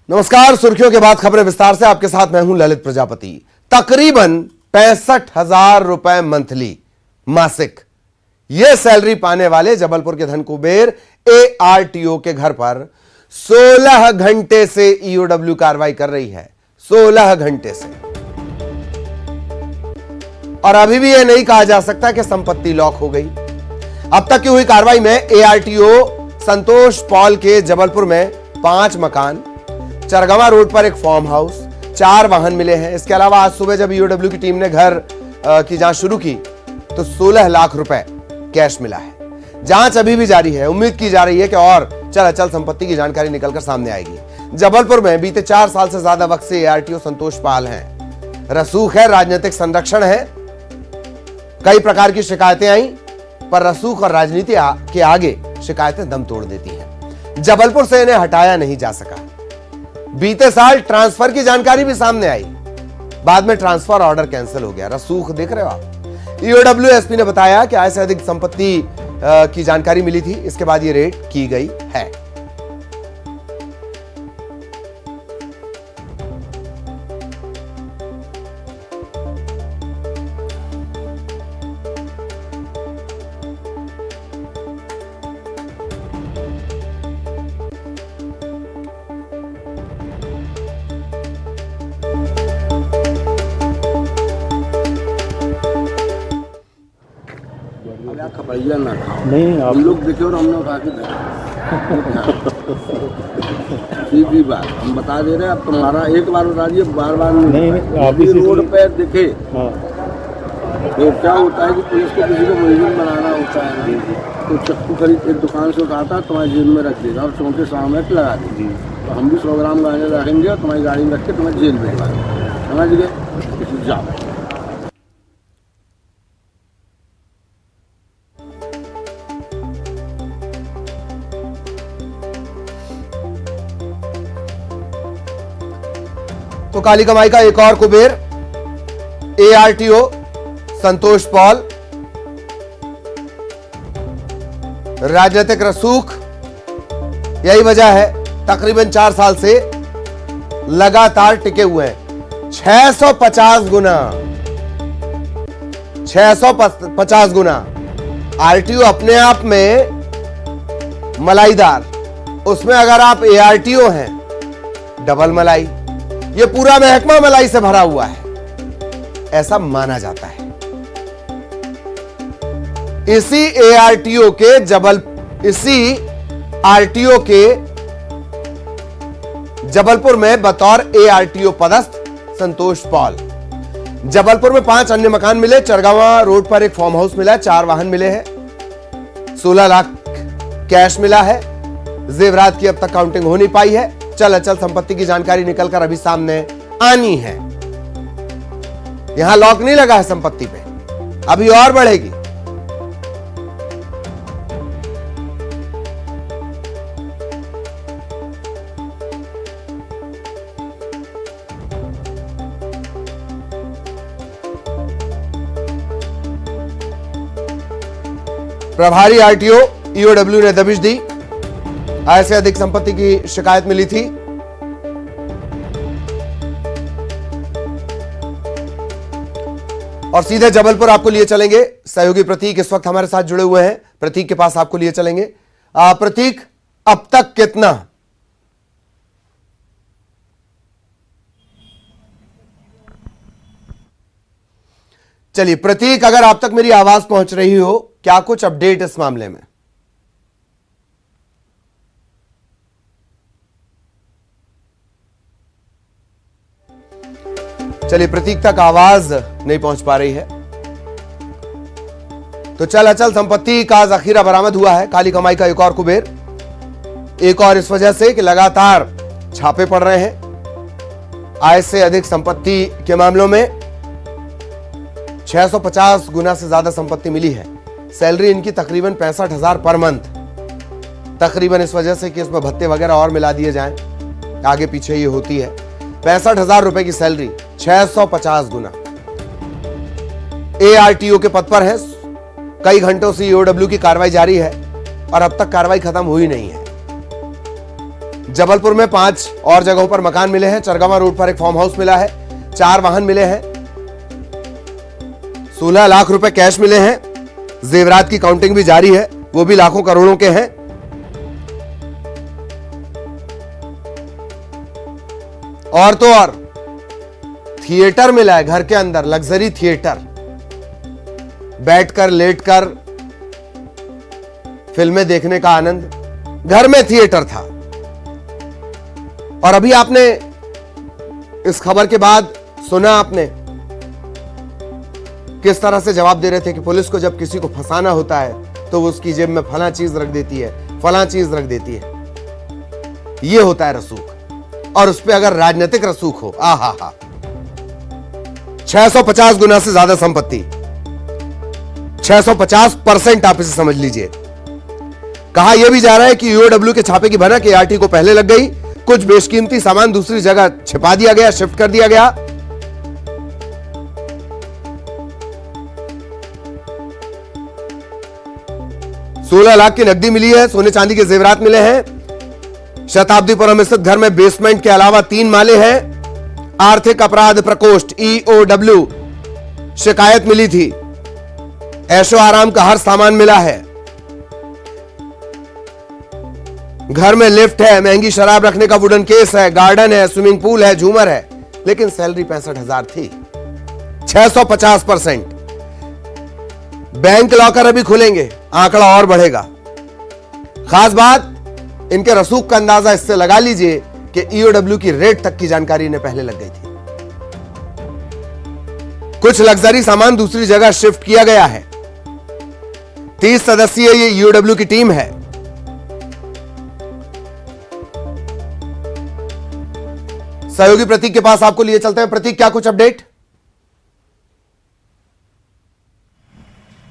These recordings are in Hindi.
नमस्कार। सुर्खियों के बाद खबरें विस्तार से। आपके साथ मैं हूं ललित प्रजापति। तकरीबन 65,000 रुपए मंथली मासिक यह सैलरी पाने वाले जबलपुर के धन कुबेर एआरटीओ के घर पर 16 घंटे से ईओडब्ल्यू कार्रवाई कर रही है। 16 घंटे से। और अभी भी यह नहीं कहा जा सकता कि संपत्ति लॉक हो गई। अब तक की हुई कार्रवाई में एआरटीओ संतोष पॉल के जबलपुर में 5 मकान, चरगवा रोड पर एक फार्म हाउस, 4 वाहन मिले हैं। इसके अलावा आज सुबह जब ईओडब्ल्यू की टीम ने घर की जांच शुरू की तो 16 लाख रुपए कैश मिला है। जांच अभी भी जारी है। उम्मीद की जा रही है कि और चल संपत्ति की जानकारी निकलकर सामने आएगी। जबलपुर में बीते 4 साल से ज्यादा वक्त से एआरटीओ संतोष पाल हैं। रसूख है, राजनीतिक संरक्षण है। कई प्रकार की शिकायतें आई, पर रसूख और राजनीति के आगे शिकायतें दम तोड़ देती हैं। जबलपुर से इन्हें हटाया नहीं जा सका। बीते साल ट्रांसफर की जानकारी भी सामने आई, बाद में ट्रांसफर ऑर्डर कैंसिल हो गया। रसूख देख रहे हो आप। ईओडब्ल्यू एसपी ने बताया कि आय से अधिक संपत्ति की जानकारी मिली थी। इसके बाद ये रेड की गई है। खपैया ना खाओ। नहीं आप लोग देखे और हमने उठा के सीधी बात हम बता दे रहे हैं। अब तुम्हारा एक बार बता दिए, बार बार नहीं आप इसी रोड पे दिखे। हाँ। तो क्या होता है कि पुलिस को किसी को मुलजिम बनाना होता है ना, तो चक्कू खरीद एक दुकान से उठाता है, तुम्हारी जेल में रख देगा और चौंके सामने लगा देगी। तो हम भी 100 ग्राम गांजा रखेंगे और तुम्हारी गाड़ी में रख के तुम्हें जेल में समझ गए। जाओ। तो काली कमाई का एक और कुबेर एआरटीओ संतोष पॉल। राजनीतिक रसूख, यही वजह है तकरीबन 4 साल से लगातार टिके हुए हैं। 650 गुना 650 गुना। आरटीओ अपने आप में मलाईदार, उसमें अगर आप एआरटीओ हैं डबल मलाई। ये पूरा महकमा मलाई से भरा हुआ है, ऐसा माना जाता है। इसी आरटीओ के जबलपुर में बतौर एआरटीओ पदस्थ संतोष पॉल। जबलपुर में 5 अन्य मकान मिले। चरगवा रोड पर एक फार्म हाउस मिला, 4 वाहन मिले हैं, 16 लाख कैश मिला है। जेवरात की अब तक काउंटिंग हो नहीं पाई है। चल संपत्ति की जानकारी निकलकर अभी सामने आनी है। यहां लॉक नहीं लगा है संपत्ति पे, अभी और बढ़ेगी। प्रभारी आरटीओ ईओडब्ल्यू ने दबिश दी। आय से अधिक संपत्ति की शिकायत मिली थी। और सीधे जबलपुर आपको लिए चलेंगे। सहयोगी प्रतीक इस वक्त हमारे साथ जुड़े हुए हैं। प्रतीक के पास आपको लिए चलेंगे। प्रतीक, अब तक कितना? चलिए प्रतीक, अगर आप तक मेरी आवाज पहुंच रही हो, क्या कुछ अपडेट इस मामले में? चलिए प्रतीक तक आवाज नहीं पहुंच पा रही है। तो चल संपत्ति का जखीरा बरामद हुआ है। काली कमाई का एक और कुबेर। एक और इस वजह से कि लगातार छापे पड़ रहे हैं। आय से अधिक संपत्ति के मामलों में 650 गुना से ज्यादा संपत्ति मिली है। सैलरी इनकी तकरीबन 65,000 पर मंथ। तकरीबन इस वजह से कि इसमें भत्ते वगैरह और मिला दिए जाएं, आगे पीछे ये होती है। 65,000 रुपए की सैलरी, 650 गुना। एआरटीओ के पद पर है। कई घंटों से ईओडब्ल्यू की कार्रवाई जारी है और अब तक कार्रवाई खत्म हुई नहीं है। जबलपुर में 5 और जगहों पर मकान मिले हैं। चरगवा रोड पर एक फार्म हाउस मिला है। 4 वाहन मिले हैं। 16 लाख रुपए कैश मिले हैं। जेवरात की काउंटिंग भी जारी है, वो भी लाखों करोड़ों के हैं। और तो और थिएटर मिला है घर के अंदर, लग्जरी थिएटर, बैठकर लेटकर फिल्में देखने का आनंद। घर में थिएटर था। और अभी आपने इस खबर के बाद सुना, आपने किस तरह से जवाब दे रहे थे कि पुलिस को जब किसी को फंसाना होता है तो वो उसकी जेब में फला चीज रख देती है, फला चीज रख देती है। ये होता है रसूख। और उस पर अगर राजनीतिक रसूख हो, आहा हा, 650 गुना से ज्यादा संपत्ति, 650% आप इसे समझ लीजिए। कहा यह भी जा रहा है कि ईओडब्ल्यू के छापे की भनक एआरटी को पहले लग गई। कुछ बेशकीमती सामान दूसरी जगह छिपा दिया गया, शिफ्ट कर दिया गया। $16 लाख की नकदी मिली है। सोने चांदी के जेवरात मिले हैं। शताब्दीपुरम स्थित घर में बेसमेंट के अलावा 3 माले हैं। आर्थिक अपराध प्रकोष्ठ ईओडब्ल्यू शिकायत मिली थी। ऐशो आराम का हर सामान मिला है। घर में लिफ्ट है, महंगी शराब रखने का वुडन केस है, गार्डन है, स्विमिंग पूल है, झूमर है। लेकिन सैलरी 65,000 थी। 650%। बैंक लॉकर अभी खुलेंगे, आंकड़ा और बढ़ेगा। खास बात, इनके रसूख का अंदाजा इससे लगा लीजिए कि ईओडब्ल्यू की रेट तक की जानकारी इन्हें पहले लग गई थी। कुछ लग्जरी सामान दूसरी जगह शिफ्ट किया गया है। 30 सदस्यीय ये ईओडब्ल्यू की टीम है। सहयोगी प्रतीक के पास आपको लिए चलते हैं। प्रतीक, क्या कुछ अपडेट?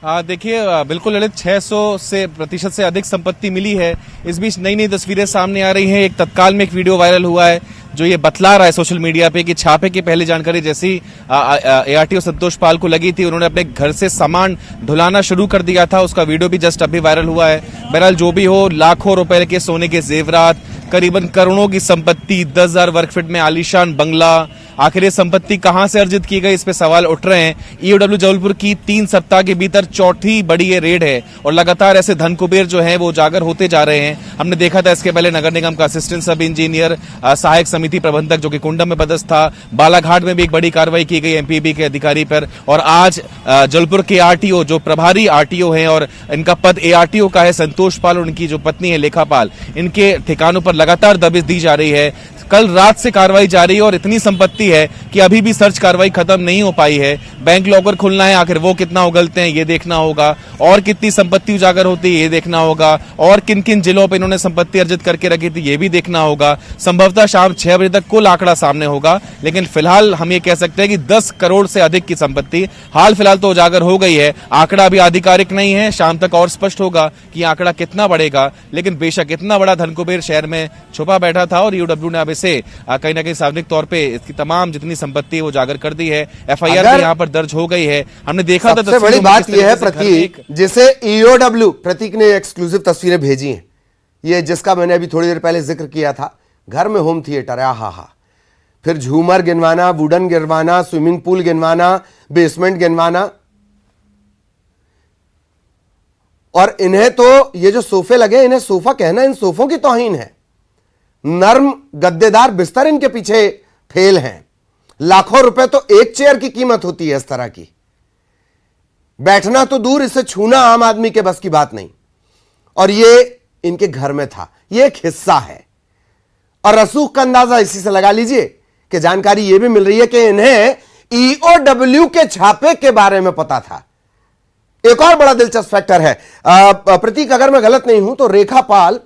देखिए, बिल्कुल ललित, 600% से अधिक संपत्ति मिली है। इस बीच नई नई तस्वीरें सामने आ रही हैं। एक तत्काल में एक वीडियो वायरल हुआ है जो ये बतला रहा है सोशल मीडिया पे कि छापे की पहली जानकारी जैसी एआरटीओ संतोष पाल को लगी थी, उन्होंने अपने घर से सामान ढुलाना शुरू कर दिया था। उसका वीडियो भी जस्ट अभी वायरल हुआ है। बहरहाल जो भी हो, लाखों रुपए के सोने के जेवरात, करीबन करोड़ों की संपत्ति, 10,000 वर्ग फीट में आलीशान बंगला, आखिर ये संपत्ति कहां से अर्जित की गई, इस पे सवाल उठ रहे हैं। ईओडब्ल्यू जबलपुर की 3 सप्ताह के भीतर चौथी बड़ी ये रेड है और लगातार ऐसे धन कुबेर जो हैं वो उजागर होते जा रहे हैं। हमने देखा था इसके पहले नगर निगम का असिस्टेंट सब इंजीनियर, सहायक समिति प्रबंधक जो कि कुंडम में पदस्थ था। बालाघाट में भी एक बड़ी कार्रवाई की गई एमपीबी के अधिकारी पर। और आज जबलपुर के आरटीओ जो प्रभारी आरटीओ हैं और इनका पद एआरटीओ का है, संतोष पाल, और उनकी जो पत्नी है लेखा पाल, इनके ठिकानों पर लगातार दबिश दी जा रही है। कल रात से कार्रवाई जारी है और इतनी संपत्ति है कि अभी भी सर्च कार्रवाई खत्म नहीं हो पाई है। बैंक लॉकर खुलना है, आखिर वो कितना उगलते हैं ये देखना होगा, और कितनी संपत्ति उजागर होती है ये देखना होगा, और किन किन जिलों पर इन्होंने संपत्ति अर्जित करके रखी थी ये भी देखना होगा। संभवतः शाम 6 बजे तक कुल आंकड़ा सामने होगा, लेकिन फिलहाल हम ये कह सकते हैं कि 10 करोड़ से अधिक की संपत्ति हाल फिलहाल तो उजागर हो गई है। आंकड़ा अभी आधिकारिक नहीं है, शाम तक और स्पष्ट होगा कि आंकड़ा कितना बढ़ेगा। लेकिन बेशक इतना बड़ा धनकुबेर शहर में छुपा बैठा था और ईओडब्ल्यू ने अब इसे कहीं ना कहीं सार्वजनिक तौर पे इसकी तमाम जितनी संपत्ति है वो उजागर कर दी है। एफआईआर भी यहाँ पर दर्ज हो गई है। हमने देखा था। सबसे बड़ी बात यह है प्रतीक, जिसे ईओडब्ल्यू, प्रतीक ने एक्सक्लूसिव तस्वीरें भेजी हैं, ये जिसका मैंने अभी थोड़ी देर पहले जिक्र किया था। घर में होम थिएटर है, आहा, फिर झूमर गिनवाना, वुडन गिनवाना, स्विमिंग पूल गिनवाना, बेसमेंट गिनवाना। और इन्हें तो ये जो सोफे लगे, इन्हें सोफा कहना इन सोफों की तौहीन है। नर्म गद्देदार बिस्तर इनके पीछे फेल हैं। लाखों रुपए तो एक चेयर की कीमत होती है इस तरह की। बैठना तो दूर, इसे छूना आम आदमी के बस की बात नहीं। और ये इनके घर में था, ये एक हिस्सा है। और रसूख का अंदाजा इसी से लगा लीजिए कि जानकारी यह भी मिल रही है कि इन्हें ईओडब्ल्यू के छापे के बारे में पता था। एक और बड़ा दिलचस्प फैक्टर है प्रतीक, अगर मैं गलत नहीं हूं तो रेखा पाल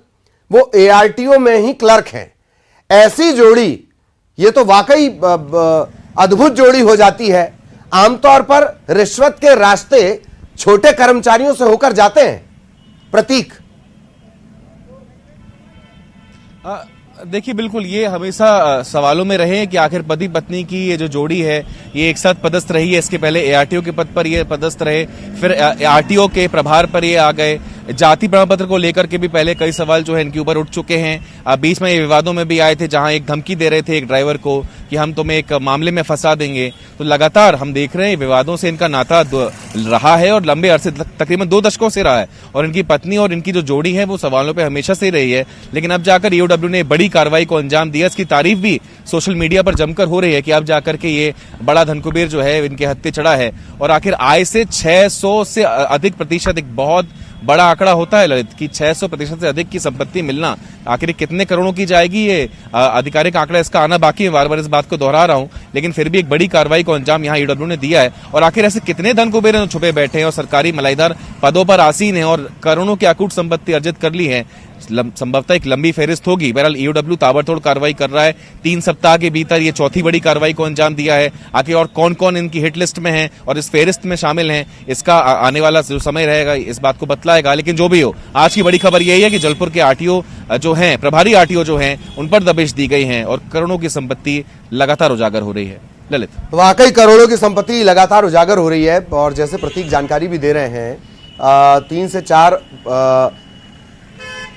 वो एआरटीओ में ही क्लर्क हैं। ऐसी जोड़ी, ये तो वाकई अद्भुत जोड़ी हो जाती है। आमतौर पर रिश्वत के रास्ते छोटे कर्मचारियों से होकर जाते हैं प्रतीक। देखिए, बिल्कुल ये हमेशा सवालों में रहे कि आखिर पति पत्नी की ये जो जोड़ी है ये एक साथ पदस्थ रही है। इसके पहले एआरटीओ के पद पर ये पदस्थ रहे, फिर आरटीओ के प्रभार पर ये आ गए। जाति प्रमाण पत्र को लेकर के भी पहले कई सवाल जो है इनके ऊपर उठ चुके हैं। बीच में ये विवादों में भी आए थे, जहां एक धमकी दे रहे थे एक ड्राइवर को कि हम तुम्हें एक मामले में फंसा देंगे। तो लगातार हम देख रहे हैं विवादों से इनका नाता रहा है और लंबे अरसे तकरीबन 2 दशकों से रहा है। और इनकी पत्नी और इनकी जो जोड़ी है वो सवालों पे हमेशा से रही है। लेकिन अब जाकर ईओडब्ल्यू ने बड़ी कार्रवाई को अंजाम दिया। इसकी तारीफ भी सोशल मीडिया पर जमकर हो रही है कि अब जाकर के ये बड़ा धनकुबेर जो है इनके हत्थे चढ़ा है। और आखिर आय से 600 से अधिक प्रतिशत एक बहुत बड़ा आंकड़ा होता है ललित, कि 600% से अधिक की संपत्ति मिलना आखिर कितने करोड़ों की जाएगी, ये आधिकारिक आंकड़ा इसका आना बाकी है। बार बार इस बात को दोहरा रहा हूं, लेकिन फिर भी एक बड़ी कार्रवाई को अंजाम यहां ईओडब्ल्यू ने दिया है। और आखिर ऐसे कितने धन कुबेर छुपे बैठे हैं और सरकारी मलाईदार पदों पर आसीन है और करोड़ों की अकूट संपत्ति अर्जित कर ली है, संभवतः एक लंबी फेरिस्त होगी। बहरहाल ईओडब्ल्यू ताबड़तोड़ कार्रवाई कर रहा है। 3 सप्ताह के भीतर ये चौथी बड़ी कार्रवाई को अंजाम दिया है। आखिर और कौन कौन इनकी हिट लिस्ट में है और इस फेरिस्त में शामिल हैं, इसका आने वाला जो समय रहेगा इस बात को बतलाएगा। लेकिन जो भी हो, आज की बड़ी खबर यही है कि जलपुर के आरटीओ जो हैं, प्रभारी आरटीओ जो हैं, उन पर दबिश दी गई है और करोड़ों की संपत्ति लगातार उजागर हो रही है। ललित, वाकई करोड़ों की संपत्ति लगातार उजागर हो रही है। और जैसे प्रतीक जानकारी भी दे रहे हैं, 3 से 4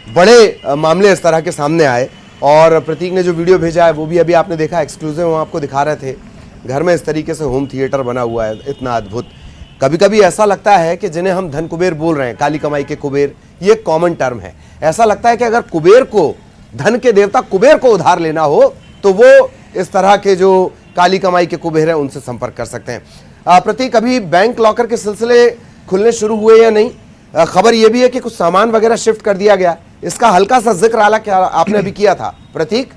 बड़े मामले इस तरह के सामने आए। और प्रतीक ने जो वीडियो भेजा है वो भी अभी आपने देखा, एक्सक्लूसिव हम आपको दिखा रहे थे। घर में इस तरीके से होम थिएटर बना हुआ है, इतना अद्भुत। कभी कभी ऐसा लगता है कि जिन्हें हम धन कुबेर बोल रहे हैं, काली कमाई के कुबेर, ये कॉमन टर्म है। ऐसा लगता है कि अगर कुबेर को, धन के देवता कुबेर को उधार लेना हो तो वो इस तरह के जो काली कमाई के कुबेर हैं उनसे संपर्क कर सकते हैं। प्रतीक, अभी बैंक लॉकर के सिलसिले खुलने शुरू हुए या नहीं? खबर यह भी है कि कुछ सामान वगैरह शिफ्ट कर दिया गया, इसका हल्का सा जिक्र आला क्या आपने अभी किया था प्रतीक?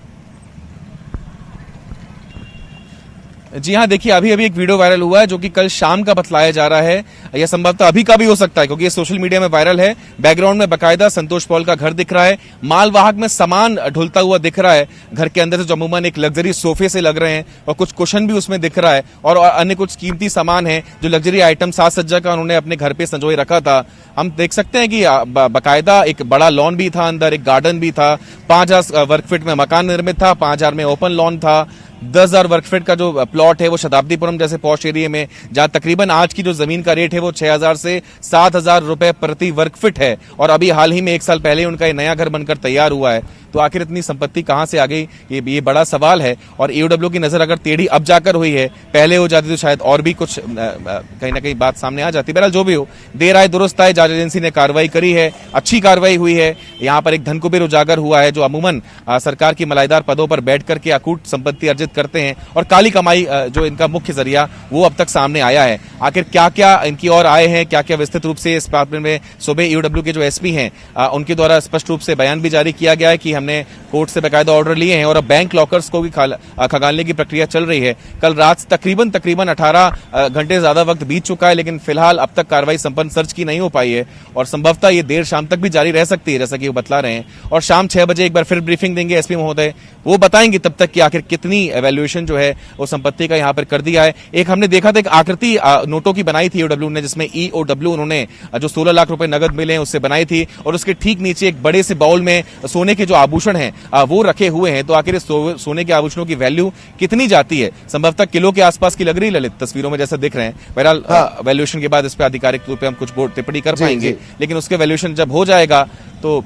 जी हाँ, देखिए अभी अभी एक वीडियो वायरल हुआ है जो कि कल शाम का बतलाया जा रहा है। यह संभवतः अभी का भी हो सकता है क्योंकि ये सोशल मीडिया में वायरल है। बैकग्राउंड में बकायदा संतोष पॉल का घर दिख रहा है, मालवाहक में सामान ढुलता हुआ दिख रहा है घर के अंदर से, जो अमूमन एक लग्जरी सोफे से लग रहे हैं और कुछ कुशन भी उसमें दिख रहा है और अन्य कुछ कीमती सामान है जो लग्जरी आइटम साज सज्जा का उन्होंने अपने घर पे संजोए रखा था। हम देख सकते हैं कि बकायदा एक बड़ा लॉन भी था, अंदर एक गार्डन भी था। 5000 वर्ग फीट में मकान निर्मित था, 5000 में ओपन लॉन था। 10,000 वर्ग फीट का जो प्लॉट है वो शताब्दीपुरम जैसे पॉश एरिया में, जहां तकरीबन आज की जो जमीन का रेट है वो 6,000 से 7,000 रुपए प्रति वर्ग फीट है। और अभी हाल ही में 1 साल पहले उनका ये नया घर बनकर तैयार हुआ है। तो आखिर इतनी संपत्ति कहां से आ गई, ये बड़ा सवाल है। और ईओडब्ल्यू की नजर अगर टेढ़ी अब जाकर हुई है, पहले हो जाती तो शायद और भी कुछ कहीं ना कहीं बात सामने आ जाती। बहरहाल जो भी हो, देर आए दुरुस्त आए, जांच एजेंसी ने कार्रवाई करी है, अच्छी कार्रवाई हुई है। यहाँ पर एक धन कुबेर उजागर हुआ है जो अमूमन सरकार की मलाईदार पदों पर बैठ करके अकूट संपत्ति अर्जित करते हैं और काली कमाई जो इनका मुख्य जरिया वो अब तक सामने आया है। आखिर क्या क्या इनकी और आए हैं, क्या क्या विस्तृत रूप से इस बात में सूबे ईओडब्ल्यू के जो एसपी हैं उनके द्वारा स्पष्ट रूप से बयान भी जारी किया गया है कि हमने कोर्ट से बाकायदा ऑर्डर लिए हैं और अब बैंक लॉकर्स को भी खंगालने की प्रक्रिया चल रही है। कल रात तकरीबन 18 घंटे ज्यादा वक्त बीत चुका है, लेकिन फिलहाल अब तक कार्रवाई संपन्न सर्च की नहीं हो पाई है और संभवतः ये देर शाम तक भी जारी रह सकती है, जैसा कि वो बतला रहे हैं। और शाम 6 बजे एक बार फिर ब्रीफिंग देंगे एसपी महोदय, वो बताएंगे तब तक कि आखिर कितनी एवेल्युएशन जो है वो संपत्ति का यहाँ पर कर दिया है। एक हमने देखा था, एक आकृति नोटों की बनाई थी ईओडब्ल्यू ने, जिसमें ईओडब्ल्यू उन्होंने जो 16 लाख रुपए नगद मिले हैं उससे बनाई थी और उसके ठीक नीचे एक बड़े से बाउल में सोने के जो आभूषण हैं वो रखे हुए हैं। तो आखिर सोने के आभूषणों की वैल्यू कितनी जाती है, संभवतः किलो के आसपास की लग रही ललित, तस्वीरों में जैसा दिख रहे हैं। बहरहाल वैल्यूएशन के बाद इस पर आधिकारिक रूप से हम कुछ टिप्पणी कर पाएंगे, लेकिन उसके वैल्यूएशन जब हो जाएगा तो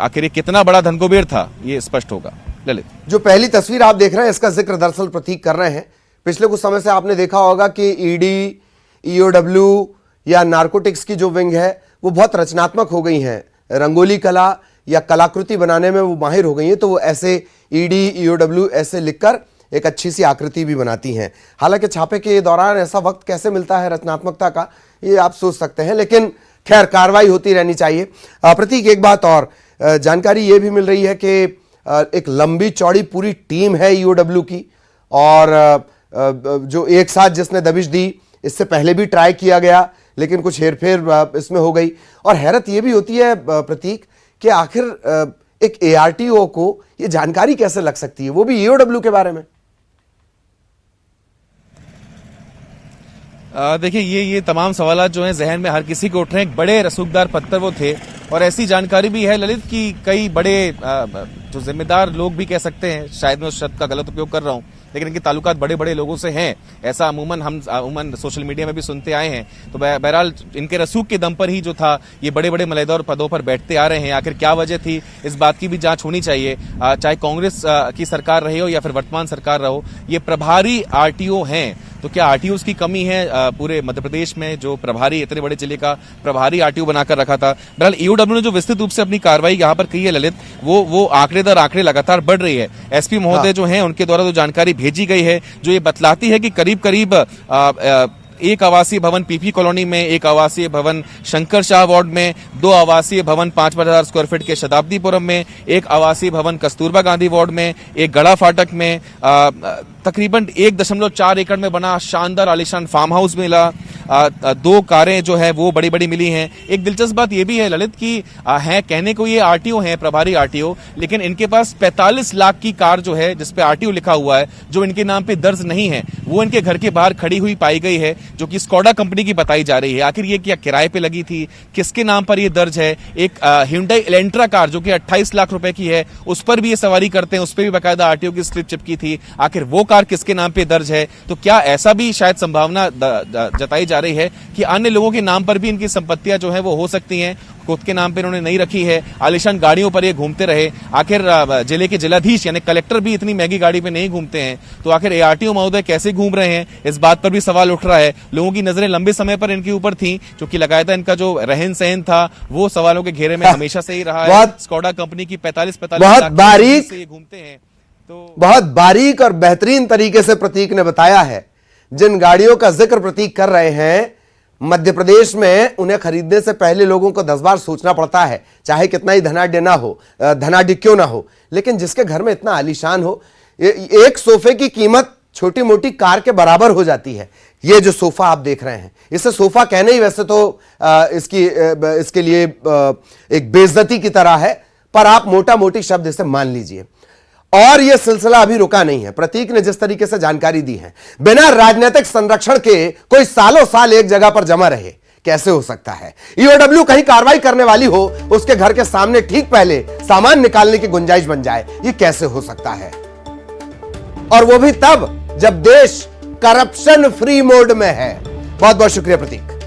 आखिर ये कितना बड़ा धनकुबेर था ये स्पष्ट होगा। ललित, जो पहली तस्वीर आप देख रहे हैं इसका जिक्र दरअसल प्रतीक कर रहे हैं। पिछले कुछ समय से आपने देखा होगा कि ईडी, ईओडब्ल्यू या नारकोटिक्स की जो विंग है वो बहुत रचनात्मक हो गई हैं, रंगोली कला या कलाकृति बनाने में वो माहिर हो गई हैं। तो वो ऐसे ईडी, ईओडब्ल्यू ऐसे लिखकर एक अच्छी सी आकृति भी बनाती हैं। हालांकि छापे के दौरान ऐसा वक्त कैसे मिलता है रचनात्मकता का, ये आप सोच सकते हैं, लेकिन खैर कार्रवाई होती रहनी चाहिए। प्रतीक, एक बात और जानकारी ये भी मिल रही है कि एक लंबी चौड़ी पूरी टीम है ईओडब्ल्यू की और जो एक साथ जिसने दबिश दी, इससे पहले भी ट्राई किया गया लेकिन कुछ हेरफेर इसमें हो गई। और हैरत ये भी होती है प्रतीक कि आखिर एक एआरटीओ को ये जानकारी कैसे लग सकती है, वो भी ईओडब्ल्यू के बारे में। देखिए ये तमाम सवाल जो हैं जहन में हर किसी को उठ रहे हैं। बड़े रसूखदार पत्थर वो थे और ऐसी जानकारी भी है ललित कि कई बड़े जो जिम्मेदार लोग भी कह सकते हैं, शायद मैं उस शब्द का गलत उपयोग कर रहा हूं, लेकिन इनके ताल्लुकात बड़े बड़े लोगों से हैं, ऐसा अमूमन सोशल मीडिया में भी सुनते आए हैं। तो बहरहाल इनके रसूख के दम पर ही जो था ये बड़े बड़े मलयदार पदों पर बैठते आ रहे हैं। आखिर क्या वजह थी, इस बात की भी जांच होनी चाहिए। चाहे कांग्रेस की सरकार रही हो या फिर वर्तमान सरकार रहो, ये प्रभारी आरटीओ हैं, तो क्या आरटीओ की कमी है पूरे मध्य प्रदेश में, जो प्रभारी इतने बड़े जिले का प्रभारी आरटीओ बनाकर रखा था। बहरहाल ईओडब्ल्यू ने जो विस्तृत रूप से अपनी कार्रवाई यहाँ पर की है ललित, वो आंकड़े दर आंकड़े लगातार बढ़ रही है। एसपी महोदय जो हैं उनके द्वारा जो जानकारी भेजी गई है, जो ये बतलाती है कि करीब करीब एक आवासीय भवन पीपी कॉलोनी में, एक आवासीय भवन शंकर शाह वार्ड में, 2 आवासीय भवन 5,000 स्क्वायर फीट के शताब्दीपुरम में, एक आवासीय भवन कस्तूरबा गांधी वार्ड में, एक गड़ा फाटक में, तकरीबन 1.4 एकड़ में बना शानदार आलीशान फार्म हाउस मिला। 2 कारें जो है वो बड़ी बड़ी मिली हैं। एक दिलचस्प बात ये भी है ललित कि है कहने को ये आरटीओ हैं, प्रभारी आरटीओ, लेकिन इनके पास 45 लाख की कार जो है जिसपे आरटीओ लिखा हुआ है, जो इनके नाम पे दर्ज नहीं है, वो इनके घर के बाहर खड़ी हुई पाई गई है, जो कि स्कोडा कंपनी की बताई जा रही है। आखिर ये क्या किराए पे लगी थी, किसके नाम पर ये दर्ज है? एक Hyundai एलेंट्रा कार जो कि 28 लाख रुपए की है, उस पर भी ये सवारी करते हैं, उस पर भी बाकायदा आरटीओ की स्लिप चिपकी थी। आखिर वो कार किसके नाम पे दर्ज है? तो क्या ऐसा भी शायद संभावना जताई जा रही है कि अन्य लोगों के नाम पर भी इनकी संपत्तियां जो है वो हो सकती हैं, खुद के नाम पे इन्होंने नहीं रखी है, आलिशान गाड़ियों पर ये घूमते रहे। आखिर जिले के जिलाधीश यानी कलेक्टर भी इतनी महंगी गाड़ी पे नहीं घूमते हैं, तो आखिर एआरटीओ महोदय कैसे घूम रहे हैं, इस बात पर भी सवाल उठ रहा है। लोगों की नजरें लंबे समय पर इनके ऊपर थी, क्योंकि लगातार इनका जो रहन सहन था वो सवालों के घेरे में हमेशा से ही रहा है। स्कोडा कंपनी की 45 बहुत बारीक से ये घूमते हैं, तो बहुत बारीक और बेहतरीन तरीके से प्रतीक ने बताया है। जिन गाड़ियों का जिक्र प्रतीक कर रहे हैं, मध्य प्रदेश में उन्हें खरीदने से पहले लोगों को 10 बार सोचना पड़ता है, चाहे कितना ही धनाढ्य क्यों ना हो। लेकिन जिसके घर में इतना आलीशान हो, एक सोफे की कीमत छोटी मोटी कार के बराबर हो जाती है। ये जो सोफा आप देख रहे हैं, इसे सोफा कहने ही वैसे तो इसके लिए एक बेइज्जती की तरह है, पर आप मोटा मोटी शब्द इसे मान लीजिए। और यह सिलसिला अभी रुका नहीं है। प्रतीक ने जिस तरीके से जानकारी दी है, बिना राजनीतिक संरक्षण के कोई सालों साल एक जगह पर जमा रहे, कैसे हो सकता है? ईओडब्ल्यू कहीं कार्रवाई करने वाली हो, उसके घर के सामने ठीक पहले सामान निकालने की गुंजाइश बन जाए, यह कैसे हो सकता है? और वो भी तब जब देश करप्शन फ्री मोड में है। बहुत बहुत शुक्रिया प्रतीक।